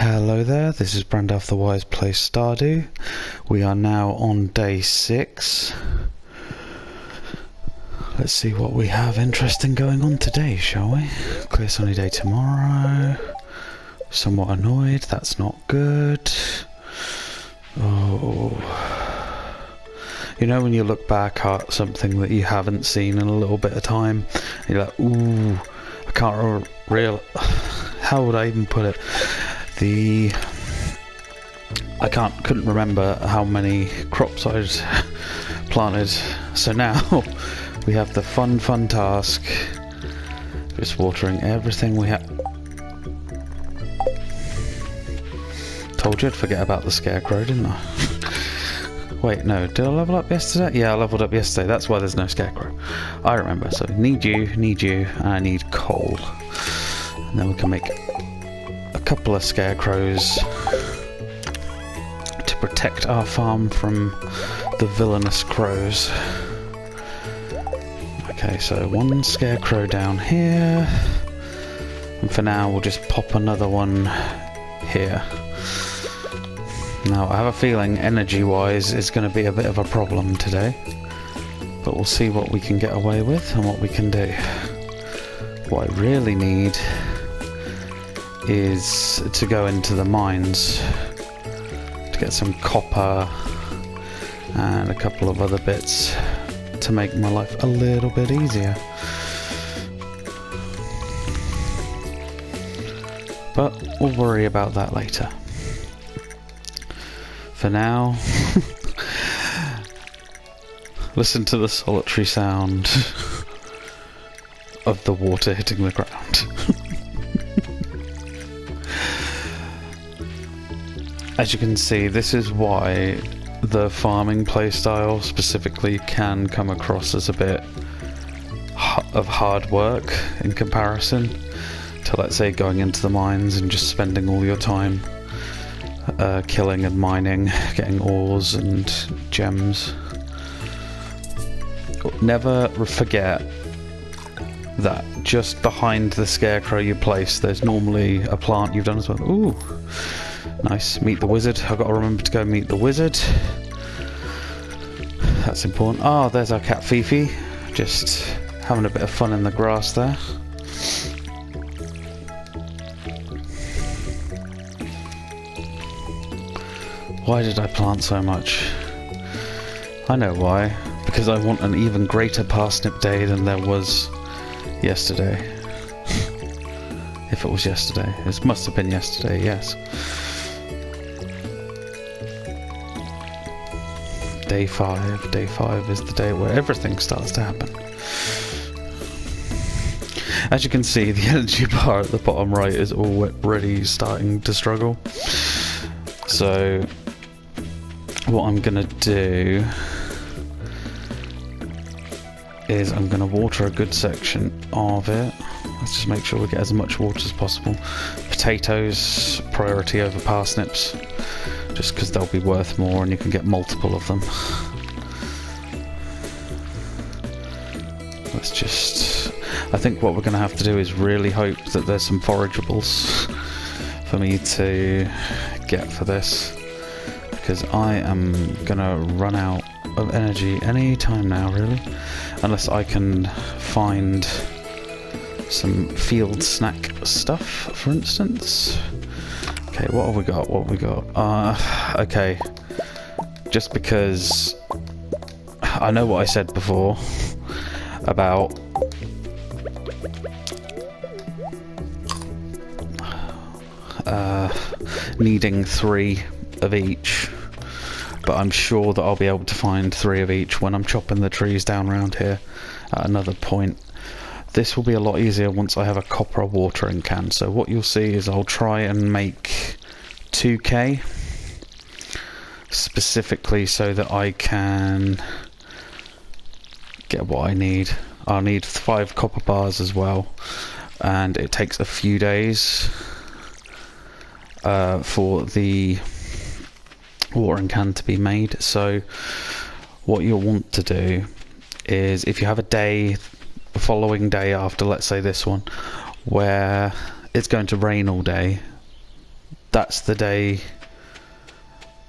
Hello there, this is Brandalf the Wise plays Stardew. We are now on day 6. Let's see what we have interesting going on today, shall we? Clear sunny day tomorrow. Somewhat annoyed, that's not good. Oh. You know when you look back at something that you haven't seen in a little bit of time, and you're like, ooh, I can't how would I even put it? I couldn't remember how many crops I'd planted, so now we have the fun task, just watering everything we have. Told you I'd forget about the scarecrow, didn't I? Wait, no, did I level up yesterday? Yeah, I leveled up yesterday, that's why there's no scarecrow. I remember, so need you, and I need coal. And then we can make a couple of scarecrows to protect our farm from the villainous crows. Okay, so one scarecrow down here, and for now we'll just pop another one here. Now I have a feeling energy wise it's going to be a bit of a problem today, but we'll see what we can get away with and what we can do. What I really need is to go into the mines to get some copper and a couple of other bits to make my life a little bit easier. But we'll worry about that later. For now, listen to the solitary sound of the water hitting the ground. As you can see, this is why the farming playstyle specifically can come across as a bit of hard work in comparison to, let's say, going into the mines and just spending all your time killing and mining, getting ores and gems. Never forget that just behind the scarecrow you place, there's normally a plant you've done as well. Ooh, nice. Meet the wizard. I've got to remember to go meet the wizard. That's important. Oh, there's our cat Fifi, just having a bit of fun in the grass there. Why did I plant so much? I know why. Because I want an even greater parsnip day than there was yesterday. If it was yesterday. It must have been yesterday, yes. Day 5. Day 5 is the day where everything starts to happen. As you can see, the energy bar at the bottom right is already starting to struggle. So what I'm gonna do is I'm gonna water a good section of it. Let's just make sure we get as much water as possible. Potatoes, priority over parsnips, just because they'll be worth more and you can get multiple of them. Let's just... I think what we're gonna have to do is really hope that there's some forageables for me to get for this, because I am gonna run out of energy any time now, really, unless I can find some field snack stuff, for instance. Okay, what have we got? Okay, just because I know what I said before about needing 3 of each, but I'm sure that I'll be able to find 3 of each when I'm chopping the trees down around here at another point. This will be a lot easier once I have a copper watering can. So what you'll see is I'll try and make 2k specifically so that I can get what I need. I'll need 5 copper bars as well, and it takes a few days for the watering can to be made. So what you'll want to do is, if you have a day, the following day after, let's say this one, where it's going to rain all day, that's the day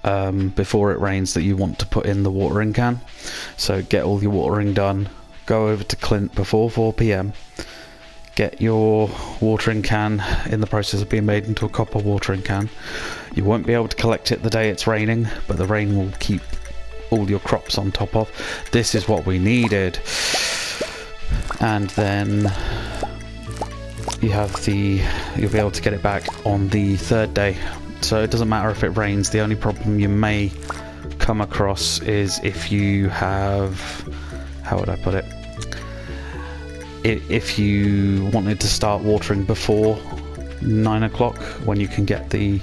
before it rains that you want to put in the watering can. So get all your watering done, go over to Clint before 4 PM, get your watering can in the process of being made into a copper watering can. You won't be able to collect it the day it's raining, but the rain will keep all your crops on top of. This is what we needed. And then you'll be able to get it back on the 3rd day. So it doesn't matter if it rains. The only problem you may come across is if you have, how would I put it? If you wanted to start watering before 9 o'clock, when you can get the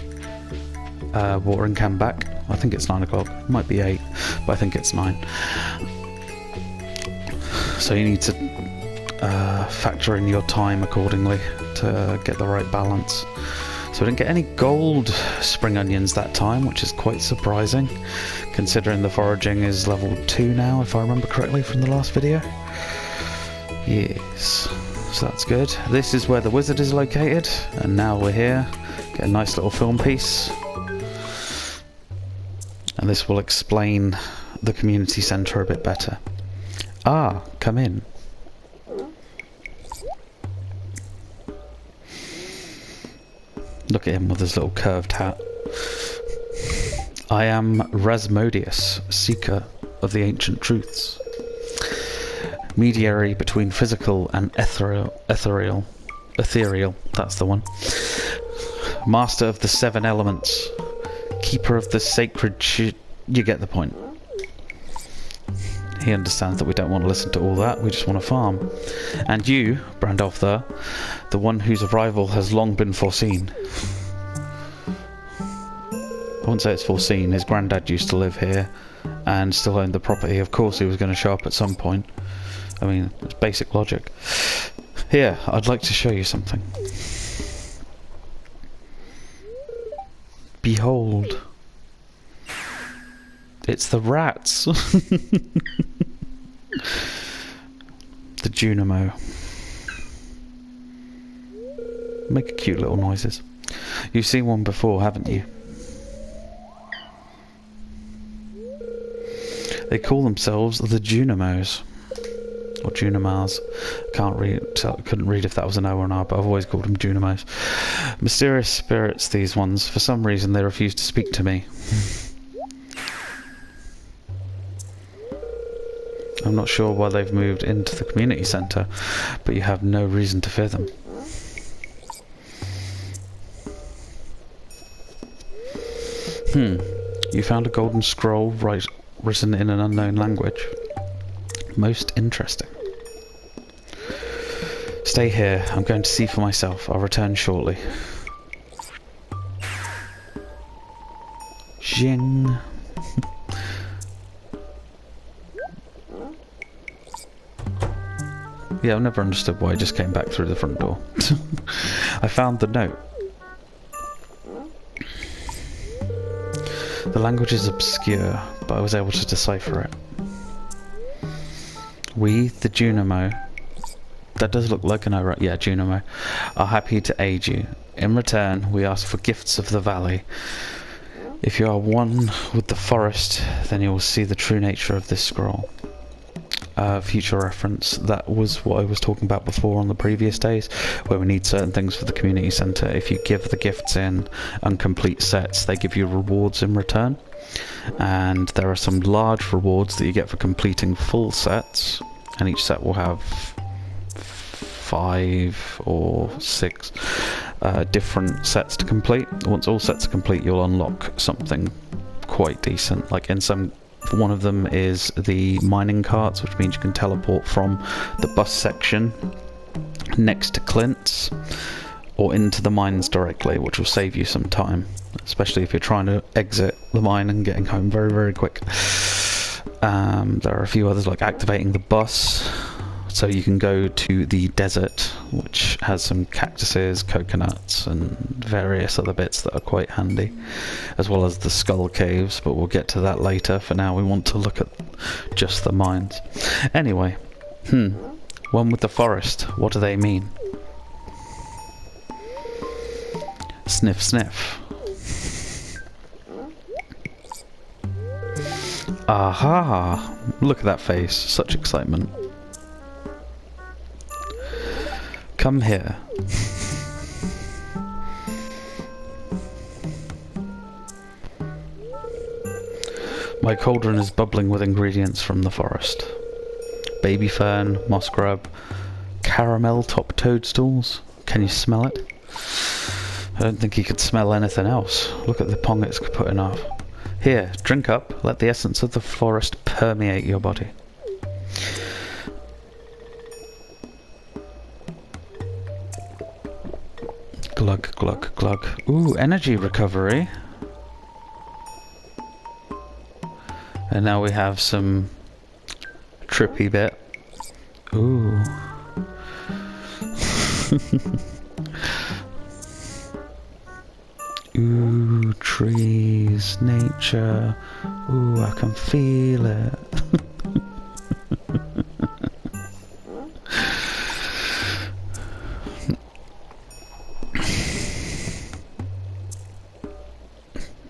watering can back. I think it's 9 o'clock. It might be 8, but I think it's 9. So you need to factor in your time accordingly to get the right balance. So I didn't get any gold spring onions that time, which is quite surprising, considering the foraging is level 2 now, if I remember correctly from the last video. Yes, so that's good. This is where the wizard is located, and now we're here. Get a nice little film piece. And this will explain the community centre a bit better. Ah, come in. Look at him with his little curved hat. I am Rasmodius, seeker of the ancient truths. Mediary between physical and ethereal, that's the one. Master of the 7 elements. Keeper of the sacred you get the point. He understands that we don't want to listen to all that, we just want to farm. And you, Brandolf the one whose arrival has long been foreseen. I wouldn't say it's foreseen, his granddad used to live here and still owned the property. Of course he was going to show up at some point. I mean, it's basic logic. Here, I'd like to show you something. Behold. It's the rats. The Junimo. Make cute little noises. You've seen one before, haven't you? They call themselves the Junimos. Or Junimars. Couldn't read if that was an O or an R, but I've always called them Junimos. Mysterious spirits, these ones. For some reason they refuse to speak to me. I'm not sure why they've moved into the community centre, but you have no reason to fear them. You found a golden scroll written in an unknown language. Most interesting. Stay here. I'm going to see for myself. I'll return shortly. Jing. Yeah, I've never understood why I just came back through the front door. I found the note. The language is obscure, but I was able to decipher it. We, the Junimo, that does look like an O, right? Yeah, Junimo, are happy to aid you. In return, we ask for gifts of the valley. If you are one with the forest, then you will see the true nature of this scroll. Future reference, that was what I was talking about before on the previous days, where we need certain things for the community centre. If you give the gifts in incomplete sets, they give you rewards in return. And there are some large rewards that you get for completing full sets, and each set will have 5 or 6 different sets to complete. Once all sets are complete, you'll unlock something quite decent. Like one of them is the mining carts, which means you can teleport from the bus section next to Clint's or into the mines directly, which will save you some time, especially if you're trying to exit the mine and getting home very, very quick. There are a few others, like activating the bus, so you can go to the desert, which has some cactuses, coconuts, and various other bits that are quite handy, as well as the skull caves, but we'll get to that later. For now, we want to look at just the mines. Anyway, one with the forest, what do they mean? Sniff, sniff. Aha! Look at that face. Such excitement. Come here. My cauldron is bubbling with ingredients from the forest. Baby fern, moss grub, caramel top toadstools. Can you smell it? I don't think you could smell anything else. Look at the pong it's putting off. Here, drink up. Let the essence of the forest permeate your body. Glug, glug, glug. Ooh, energy recovery. And now we have some trippy bit. Ooh. Ooh, trees, nature. Ooh, I can feel it.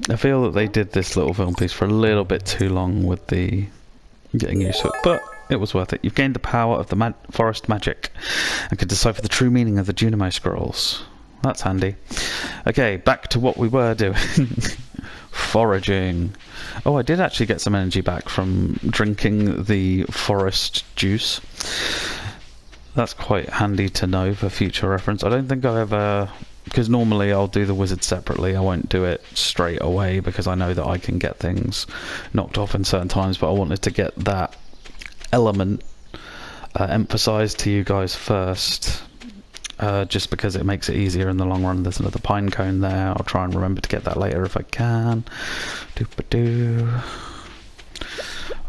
I feel that they did this little film piece for a little bit too long with the getting used to it, but it was worth it. You've gained the power of the forest magic and can decipher the true meaning of the Junimo scrolls. That's handy. Okay, back to what we were doing. Foraging. Oh, I did actually get some energy back from drinking the forest juice. That's quite handy to know for future reference. I don't think I've ever... Because normally I'll do the wizard separately. I won't do it straight away because I know that I can get things knocked off in certain times, but I wanted to get that element emphasised to you guys first, just because it makes it easier in the long run. There's another pine cone there. I'll try and remember to get that later if I can. Doop-a-doo.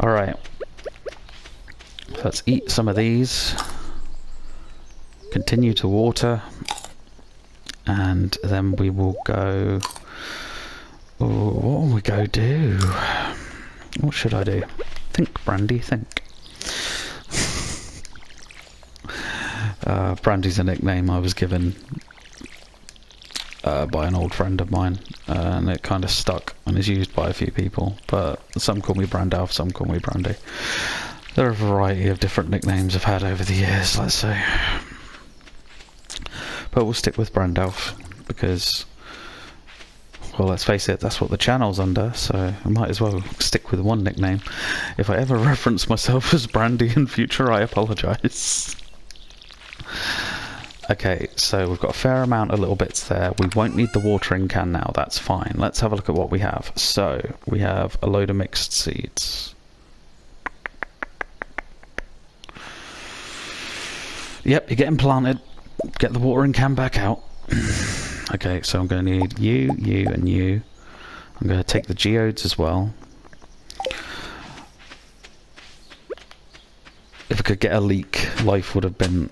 Alright. Let's eat some of these. Continue to water. And then we will go... Oh, what will we go do? What should I do? Think, Brandy, think. Brandy's a nickname I was given by an old friend of mine, and it kind of stuck and is used by a few people, but some call me Brandalf, some call me Brandy. There are a variety of different nicknames I've had over the years, let's say. But we'll stick with Brandalf because, well, let's face it, that's what the channel's under, so I might as well stick with one nickname. If I ever reference myself as Brandy in future, I apologise. Okay, so we've got a fair amount of little bits there. We won't need the watering can now, that's fine. Let's have a look at what we have. So, we have a load of mixed seeds. Yep, you're getting planted. Get the watering can back out. Okay, so I'm going to need you, you, and you. I'm going to take the geodes as well. If I could get a leek, life would have been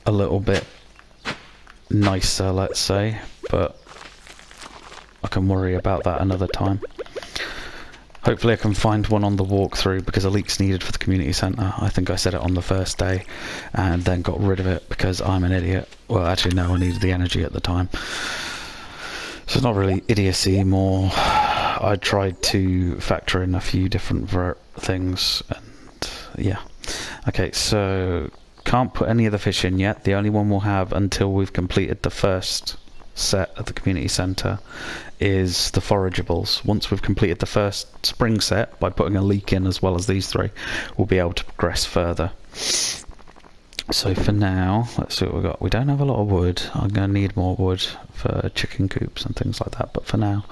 a little bit nicer, let's say, but I can worry about that another time. Hopefully I can find one on the walkthrough, because a leek's needed for the community centre. I think I said it on the first day and then got rid of it because I'm an idiot. Well, actually no, I needed the energy at the time. So it's not really idiocy, more I tried to factor in a few different things, and yeah. Okay, so can't put any of the fish in yet. The only one we'll have until we've completed the first set at the community centre is the forageables. Once we've completed the first spring set by putting a leek in as well as these three, we'll be able to progress further. So for now, let's see what we've got. We don't have a lot of wood. I'm going to need more wood for chicken coops and things like that, but for now,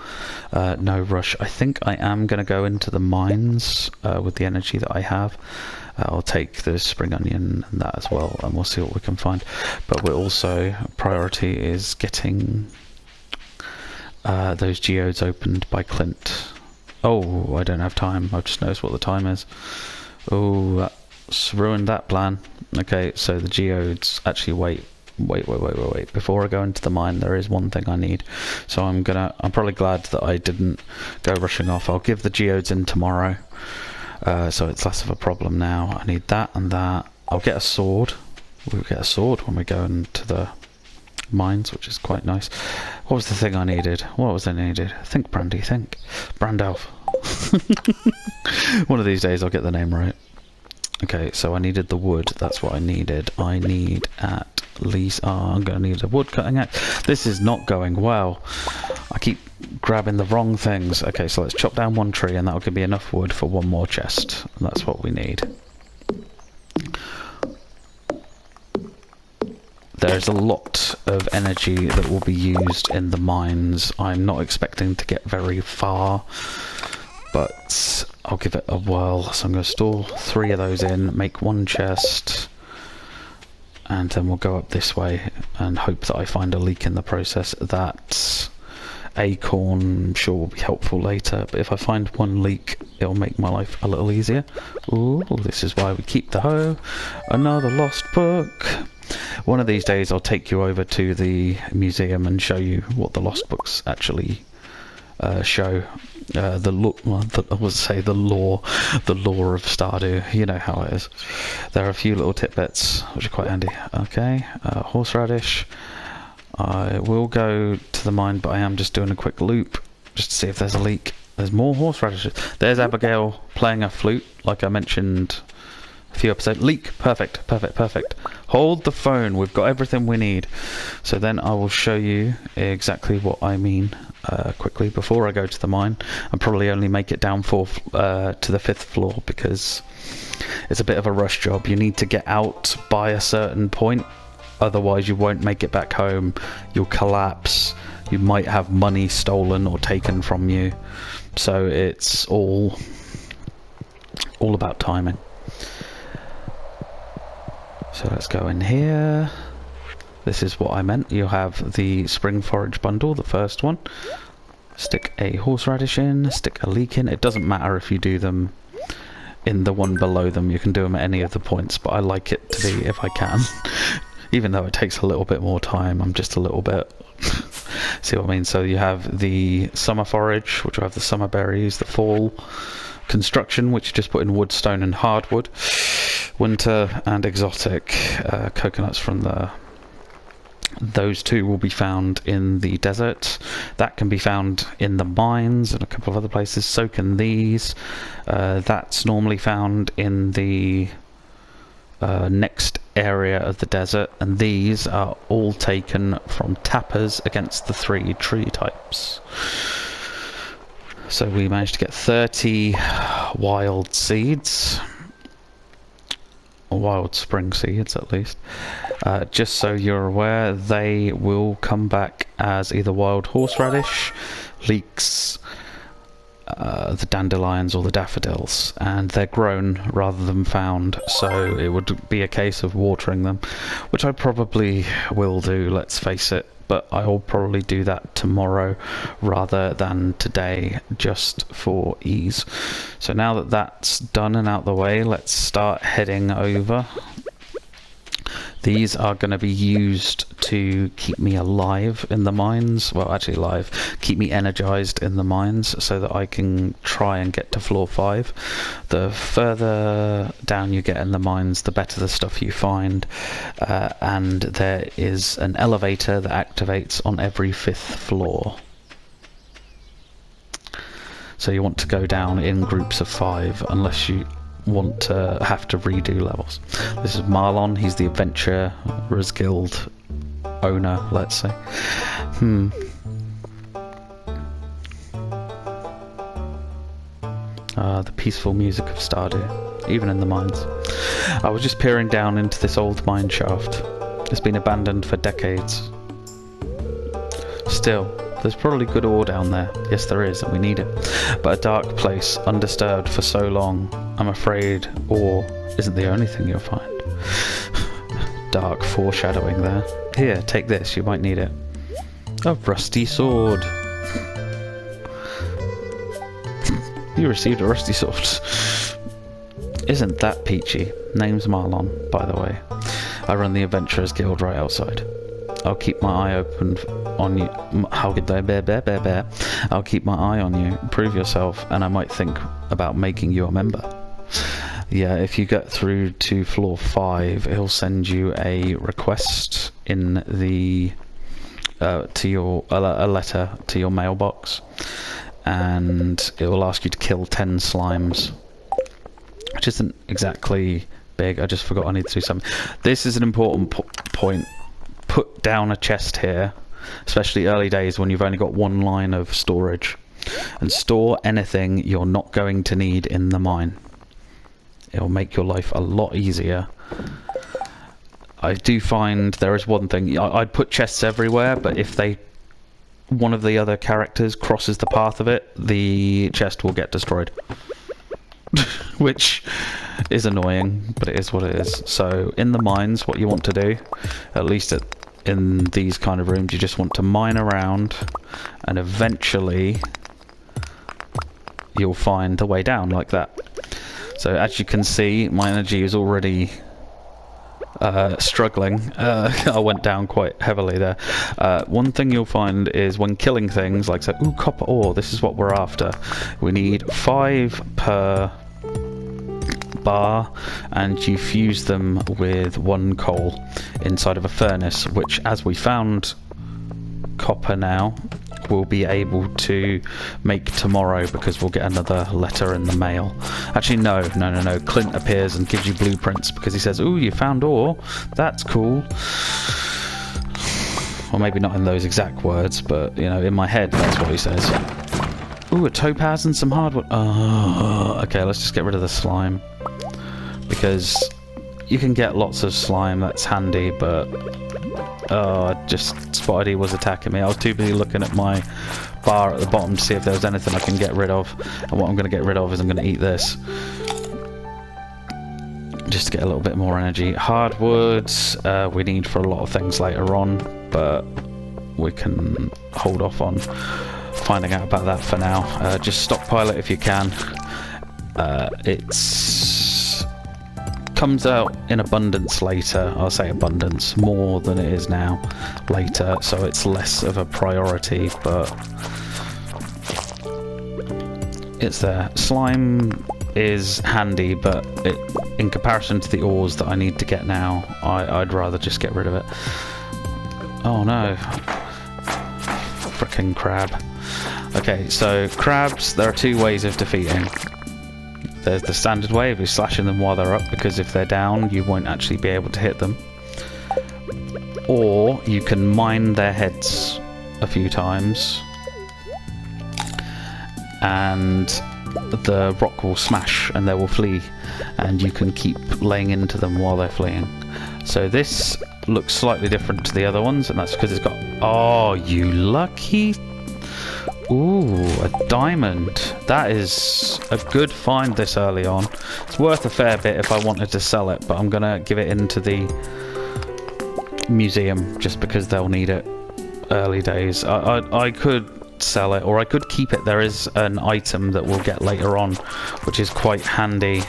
no rush. I think I am going to go into the mines with the energy that I have. I'll take the spring onion and that as well, and we'll see what we can find. But we're also, priority is getting those geodes opened by Clint. Oh, I don't have time. I've just noticed what the time is. Oh, that's ruined that plan. Okay, so the geodes, actually wait. Before I go into the mine, there is one thing I need. So I'm probably glad that I didn't go rushing off. I'll give the geodes in tomorrow. So it's less of a problem now. I need that and that. I'll get a sword. We'll get a sword when we go into the mines, which is quite nice. What was the thing I needed? What was I needed? Think, Brandy, think. Brandalf. One of these days I'll get the name right. Okay, so I needed the wood. That's what I needed. I need at least... Oh, I'm going to need a wood cutting axe. This is not going well. I keep grabbing the wrong things. Okay, so let's chop down one tree and that'll give me enough wood for one more chest. And that's what we need. There's a lot of energy that will be used in the mines. I'm not expecting to get very far, but I'll give it a whirl. So I'm going to store 3 of those in, make 1 chest, and then we'll go up this way and hope that I find a leak in the process. That acorn, I'm sure, will be helpful later, but if I find 1 leak, it'll make my life a little easier. Ooh, this is why we keep the hoe. Another lost book. One of these days I'll take you over to the museum and show you what the lost books actually show. The lore of Stardew. You know how it is. There are a few little tidbits which are quite handy. Okay, horseradish. I will go to the mine, but I am just doing a quick loop just to see if there's a leak. There's more horseradishes. There's Abigail playing a flute, like I mentioned a few episodes. Leak. Perfect, perfect, perfect. Hold the phone. We've got everything we need. So then I will show you exactly what I mean quickly before I go to the mine. I'll probably only make it down to the 5th floor because it's a bit of a rush job. You need to get out by a certain point. Otherwise you won't make it back home. You'll collapse. You might have money stolen or taken from you. So it's all about timing. So let's go in here. This is what I meant. You'll have the spring forage bundle, the first one. Stick a horseradish in, stick a leek in. It doesn't matter if you do them in the one below them. You can do them at any of the points, but I like it to be if I can. Even though it takes a little bit more time, I'm just a little bit... See what I mean? So you have the summer forage, which will have the summer berries, the fall construction, which you just put in wood, stone and hardwood. Winter and exotic coconuts from those 2 will be found in the desert. That can be found in the mines and a couple of other places. So can these. That's normally found in the next area of the desert, and these are all taken from tappers against the 3 tree types. So we managed to get 30 wild seeds, or wild spring seeds at least. Just so you're aware, they will come back as either wild horseradish, leeks, the dandelions or the daffodils, and they're grown rather than found, so it would be a case of watering them, which I probably will do, let's face it, but I'll probably do that tomorrow rather than today, just for ease. So now that that's done and out the way, let's start heading over. These are going to be used to keep me alive in the mines. Well, actually alive. Keep me energized in the mines so that I can try and get to floor 5. The further down you get in the mines, the better the stuff you find. And there is an elevator that activates on every 5th floor. So you want to go down in groups of 5 unless you want to have to redo levels. This is Marlon. He's the Adventurers Guild owner, let's say. The peaceful music of Stardew, even in the mines. I was just peering down into this old mine shaft. It's been abandoned for decades. Still, there's probably good ore down there. Yes, there is, and we need it. But a dark place, undisturbed for so long, I'm afraid ore isn't the only thing you'll find. Dark foreshadowing there. Here, take this, you might need it. A rusty sword. You received a rusty sword. Isn't that peachy? Name's Marlon, by the way. I run the Adventurers Guild right outside. I'll keep my eye open on you. I'll keep my eye on you. Prove yourself, and I might think about making you a member. Yeah, if you get through to floor 5, he'll send you a request in the a letter to your mailbox, and it will ask you to kill 10 slimes, which isn't exactly big. I just forgot I need to do something. This is an important point. Put down a chest here, especially early days when you've only got one line of storage, and store anything you're not going to need in the mine. It'll make your life a lot easier. I do find there is one thing. I'd put chests everywhere, but if one of the other characters crosses the path of it, the chest will get destroyed. Which is annoying, but it is what it is. So in the mines, what you want to do, at least in these kind of rooms, you just want to mine around, and eventually you'll find the way down like that. So as you can see, my energy is already struggling. I went down quite heavily there. One thing you'll find is when killing things, like say, ooh, copper ore, this is what we're after. We need 5 per bar, and you fuse them with 1 coal inside of a furnace, which, as we found copper now, we'll be able to make tomorrow, because we'll get another letter in the mail. Actually, no. Clint appears and gives you blueprints because he says, ooh, you found ore. That's cool. Well, maybe not in those exact words, but, you know, in my head, that's what he says. Ooh, a topaz and some hardwood. Oh, okay, let's just get rid of the slime, because you can get lots of slime. That's handy, but I just spotted he was attacking me. I was too busy looking at my bar at the bottom to see if there was anything I can get rid of. And what I'm going to get rid of is I'm going to eat this, just to get a little bit more energy. Hardwoods we need for a lot of things later on, but we can hold off on finding out about that for now. Just stockpile it if you can. Comes out in abundance later. I'll say abundance, more than it is now later, so it's less of a priority, but it's there. Slime is handy, but in comparison to the ores that I need to get now, I'd rather just get rid of it. Oh no. Frickin' crab. Okay, so crabs, there are 2 ways of defeating. There's the standard way of you slashing them while they're up, because if they're down you won't actually be able to hit them. Or you can mine their heads a few times and the rock will smash and they will flee, and you can keep laying into them while they're fleeing. So this looks slightly different to the other ones, and that's because it's got... Oh, you lucky... Ooh, a diamond. That is a good find this early on. It's worth a fair bit if I wanted to sell it, but I'm going to give it into the museum just because they'll need it early days. I could sell it, or I could keep it. There is an item that we'll get later on, which is quite handy,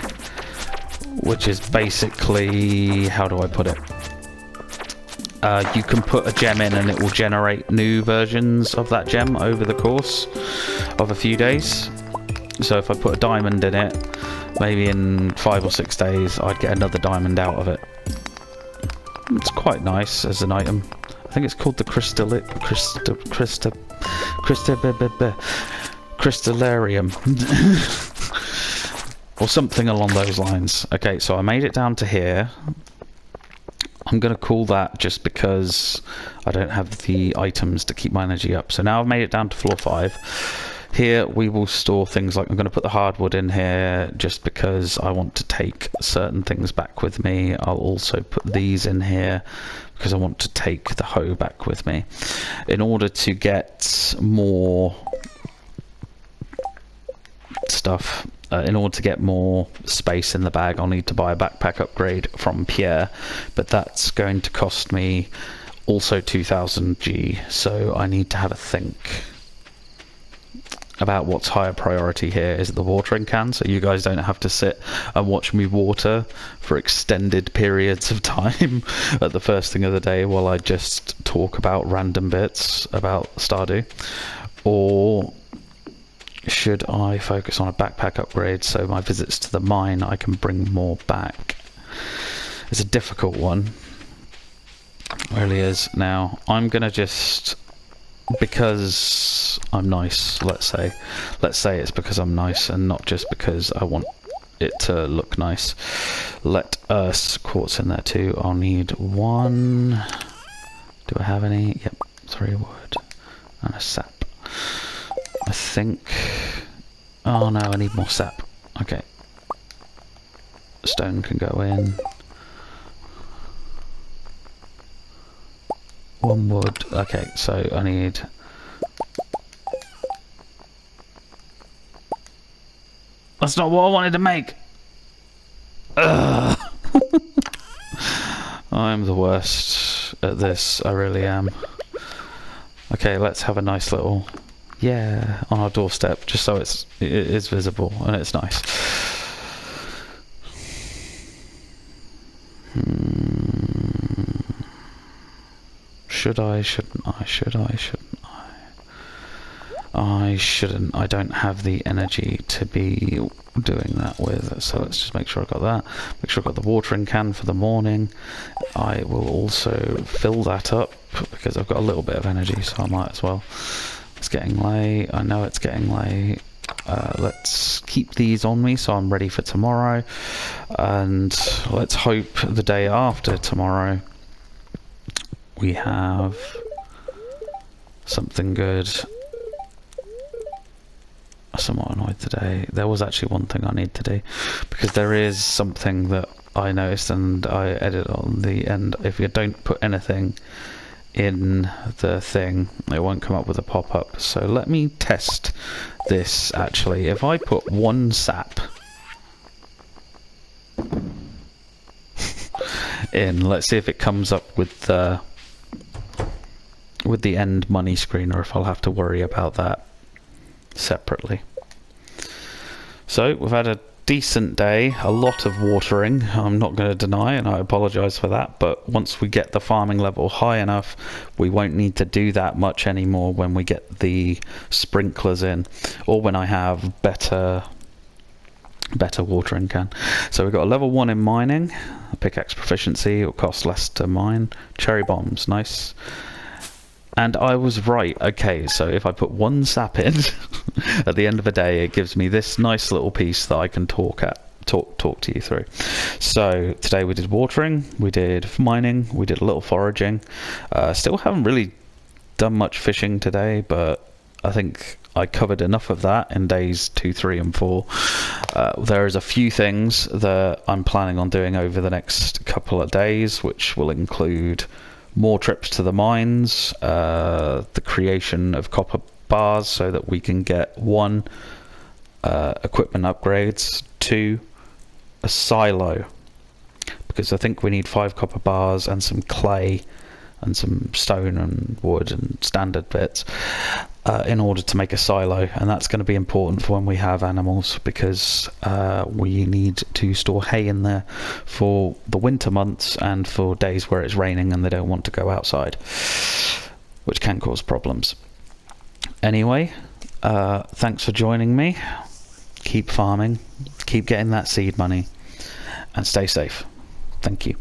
which is basically... How do I put it? You can put a gem in and it will generate new versions of that gem over the course of a few days. So if I put a diamond in it, maybe in 5 or 6 days I'd get another diamond out of it. It's quite nice as an item. I think it's called the crystallarium or something along those lines. Okay, so I made it down to here. I'm going to call that just because I don't have the items to keep my energy up. So now I've made it down to floor 5. Here we will store things like... I'm going to put the hardwood in here just because I want to take certain things back with me. I'll also put these in here because I want to take the hoe back with me. In order to get more stuff... in order to get more space in the bag, I'll need to buy a backpack upgrade from Pierre, but that's going to cost me also 2000 G, so I need to have a think about what's higher priority here. Is it the watering can, so you guys don't have to sit and watch me water for extended periods of time at the first thing of the day while I just talk about random bits about Stardew? Or should I focus on a backpack upgrade so my visits to the mine I can bring more back? It's a difficult one. It really is. Now, I'm going to just because I'm nice, let's say it's because I'm nice and not just because I want it to look nice. Let us quartz in there too. I'll need 1. Do I have any? Yep, 3 wood and a sap. I think. Oh no, I need more sap. Okay. Stone can go in. 1 wood. Okay, so I need. That's not what I wanted to make. Ugh. I'm the worst at this. I really am. Okay, let's have a nice little, yeah, on our doorstep, just so it is visible and it's nice. Should I? Shouldn't I? Should I? Shouldn't I? I shouldn't. I don't have the energy to be doing that with. So let's just make sure I got that. Make sure I got the watering can for the morning. I will also fill that up because I've got a little bit of energy, so I might as well. It's getting late. I know it's getting late. Let's keep these on me so I'm ready for tomorrow. And let's hope the day after tomorrow we have something good. I'm somewhat annoyed today. There was actually one thing I need to do, because there is something that I noticed and I edit on the end. If you don't put anything in the thing, it won't come up with a pop-up. So let me test this actually. If I put 1 sap in, let's see if it comes up with the end money screen, or if I'll have to worry about that separately. So we've had a decent day, a lot of watering, I'm not going to deny, and I apologise for that, but once we get the farming level high enough, we won't need to do that much anymore when we get the sprinklers in, or when I have better watering can. So we've got a level 1 in mining, a pickaxe proficiency, it'll cost less to mine, cherry bombs, nice. And I was right. Okay, so if I put 1 sap in at the end of a day, it gives me this nice little piece that I can talk to you through. So today we did watering, we did mining, we did a little foraging. Still haven't really done much fishing today, but I think I covered enough of that in days 2, 3 and 4. There is a few things that I'm planning on doing over the next couple of days, which will include more trips to the mines, the creation of copper bars so that we can get 1, equipment upgrades, 2, a silo, because I think we need 5 copper bars and some clay and some stone and wood and standard bits in order to make a silo, and that's going to be important for when we have animals, because we need to store hay in there for the winter months and for days where it's raining and they don't want to go outside, which can cause problems. Anyway, thanks for joining me. Keep farming, keep getting that seed money, and stay safe. Thank you.